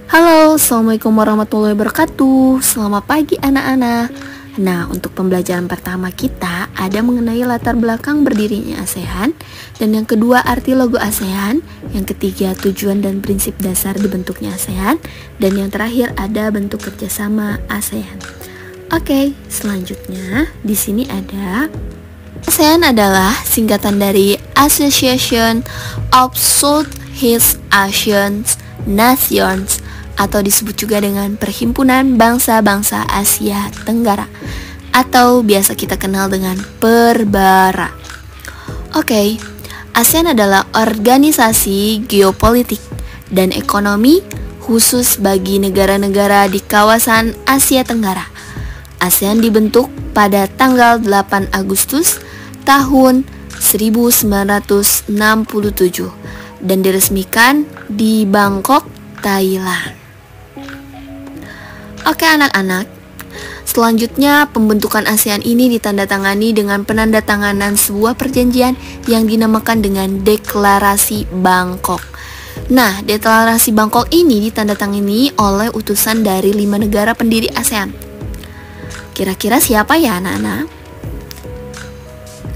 Halo, Assalamualaikum warahmatullahi wabarakatuh. Selamat pagi anak-anak. Nah, untuk pembelajaran pertama kita ada mengenai latar belakang berdirinya ASEAN, dan yang kedua arti logo ASEAN, yang ketiga tujuan dan prinsip dasar dibentuknya ASEAN, dan yang terakhir ada bentuk kerjasama ASEAN. Oke, selanjutnya di sini ada ASEAN adalah singkatan dari Association of Southeast Asian Nations, atau disebut juga dengan Perhimpunan Bangsa-Bangsa Asia Tenggara, atau biasa kita kenal dengan Perbara. Oke, ASEAN adalah organisasi geopolitik dan ekonomi khusus bagi negara-negara di kawasan Asia Tenggara. ASEAN dibentuk pada tanggal 8 Agustus tahun 1967 dan diresmikan di Bangkok, Thailand. Oke anak-anak, selanjutnya pembentukan ASEAN ini ditandatangani dengan penandatanganan sebuah perjanjian yang dinamakan dengan Deklarasi Bangkok. Nah, Deklarasi Bangkok ini ditandatangani oleh utusan dari 5 negara pendiri ASEAN. Kira-kira siapa ya anak-anak?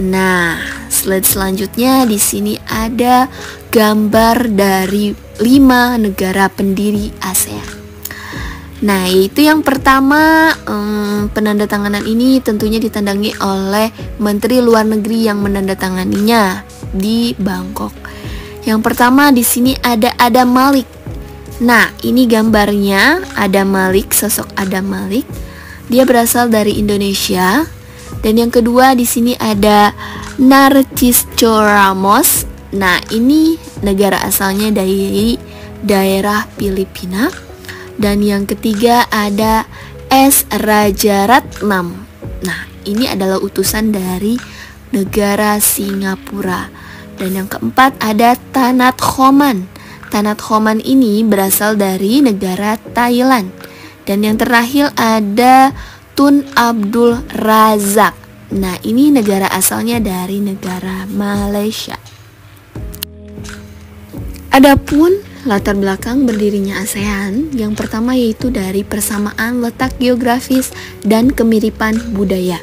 Nah, slide selanjutnya di sini ada gambar dari 5 negara pendiri ASEAN. Nah, yaitu yang pertama, penandatanganan ini tentunya ditandangi oleh Menteri Luar Negeri yang menandatanganinya di Bangkok. Yang pertama di sini ada Adam Malik. Nah, ini gambarnya Adam Malik, sosok Adam Malik. Dia berasal dari Indonesia. Dan yang kedua di sini ada Narcisco Ramos. Nah, ini negara asalnya dari daerah Filipina. Dan yang ketiga ada S. Rajaratnam. Nah, ini adalah utusan dari negara Singapura. Dan yang keempat ada Tanat Khoman. Tanat Khoman ini berasal dari negara Thailand. Dan yang terakhir ada Tun Abdul Razak. Nah, ini negara asalnya dari negara Malaysia. Adapun latar belakang berdirinya ASEAN, yang pertama yaitu dari persamaan letak geografis dan kemiripan budaya.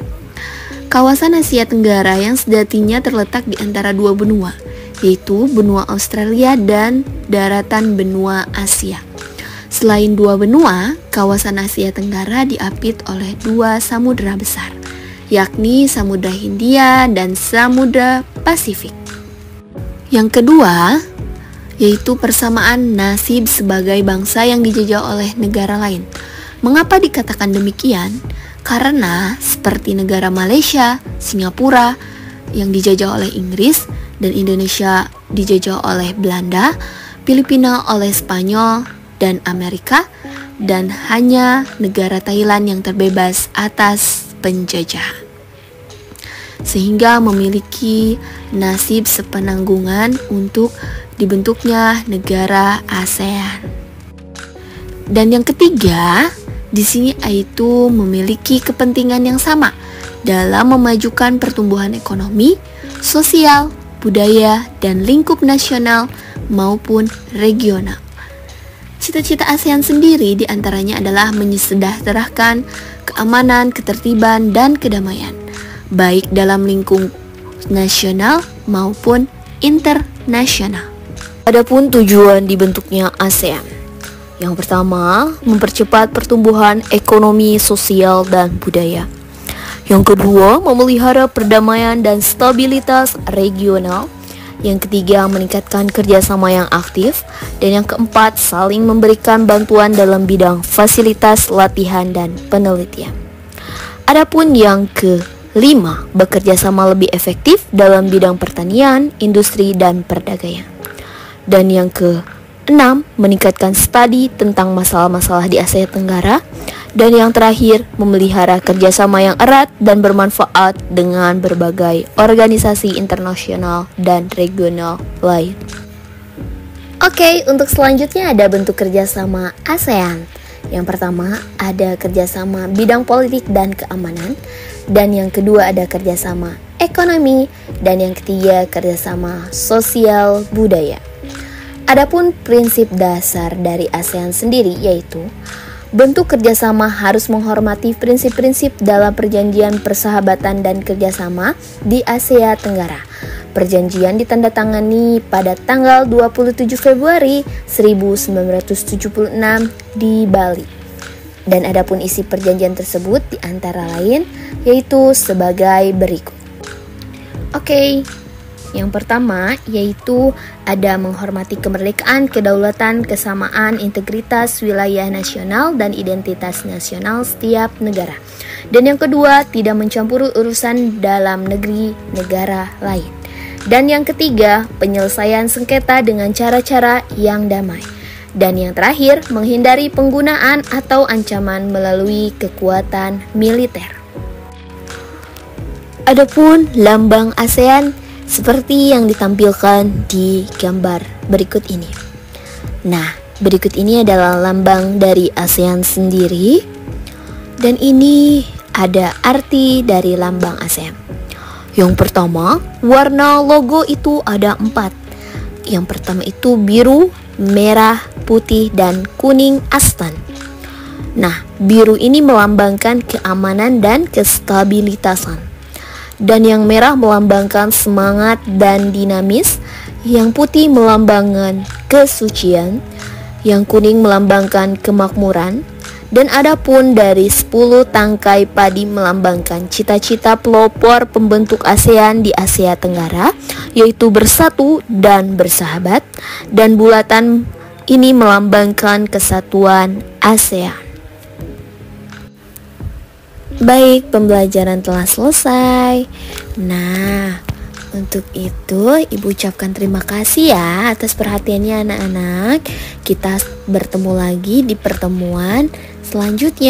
Kawasan Asia Tenggara yang sejatinya terletak di antara dua benua, yaitu benua Australia dan daratan benua Asia. Selain dua benua, kawasan Asia Tenggara diapit oleh 2 samudera besar, yakni Samudra Hindia dan Samudra Pasifik. Yang kedua, yaitu persamaan nasib sebagai bangsa yang dijajah oleh negara lain. Mengapa dikatakan demikian? Karena seperti negara Malaysia, Singapura yang dijajah oleh Inggris, dan Indonesia dijajah oleh Belanda, Filipina oleh Spanyol dan Amerika, dan hanya negara Thailand yang terbebas atas penjajahan, sehingga memiliki nasib sepenanggungan untuk dibentuknya negara ASEAN. Dan yang ketiga, di sini yaitu memiliki kepentingan yang sama dalam memajukan pertumbuhan ekonomi, sosial, budaya, dan lingkup nasional maupun regional. Cita-cita ASEAN sendiri diantaranya adalah mensejahterakan keamanan, ketertiban, dan kedamaian, baik dalam lingkup nasional maupun internasional. Adapun tujuan dibentuknya ASEAN, yang pertama, mempercepat pertumbuhan ekonomi, sosial, dan budaya. Yang kedua, memelihara perdamaian dan stabilitas regional. Yang ketiga, meningkatkan kerjasama yang aktif. Dan yang keempat, saling memberikan bantuan dalam bidang fasilitas, latihan, dan penelitian. Adapun yang kelima, bekerja sama lebih efektif dalam bidang pertanian, industri, dan perdagangan. Dan yang keenam, meningkatkan studi tentang masalah-masalah di Asia Tenggara. Dan yang terakhir, memelihara kerjasama yang erat dan bermanfaat dengan berbagai organisasi internasional dan regional lain. Oke, untuk selanjutnya ada bentuk kerjasama ASEAN. Yang pertama ada kerjasama bidang politik dan keamanan. Dan yang kedua ada kerjasama ekonomi. Dan yang ketiga kerjasama sosial budaya. Adapun prinsip dasar dari ASEAN sendiri yaitu bentuk kerjasama harus menghormati prinsip-prinsip dalam perjanjian persahabatan dan kerjasama di Asia Tenggara. Perjanjian ditandatangani pada tanggal 27 Februari 1976 di Bali. Dan adapun isi perjanjian tersebut di antara lain yaitu sebagai berikut. Oke. Yang pertama yaitu ada menghormati kemerdekaan, kedaulatan, kesamaan, integritas wilayah nasional dan identitas nasional setiap negara. Dan yang kedua, tidak mencampuri urusan dalam negeri negara lain. Dan yang ketiga, penyelesaian sengketa dengan cara-cara yang damai. Dan yang terakhir, menghindari penggunaan atau ancaman melalui kekuatan militer. Adapun lambang ASEAN seperti yang ditampilkan di gambar berikut ini. Nah, berikut ini adalah lambang dari ASEAN sendiri. Dan ini ada arti dari lambang ASEAN. Yang pertama, warna logo itu ada 4. Yang pertama itu biru, merah, putih, dan kuning astan. Nah, biru ini melambangkan keamanan dan kestabilitasan. Dan yang merah melambangkan semangat dan dinamis, yang putih melambangkan kesucian, yang kuning melambangkan kemakmuran, dan adapun dari 10 tangkai padi melambangkan cita-cita pelopor pembentuk ASEAN di Asia Tenggara, yaitu bersatu dan bersahabat, dan bulatan ini melambangkan kesatuan ASEAN. Baik, pembelajaran telah selesai. Nah, untuk itu Ibu ucapkan terima kasih ya atas perhatiannya anak-anak. Kita bertemu lagi di pertemuan selanjutnya.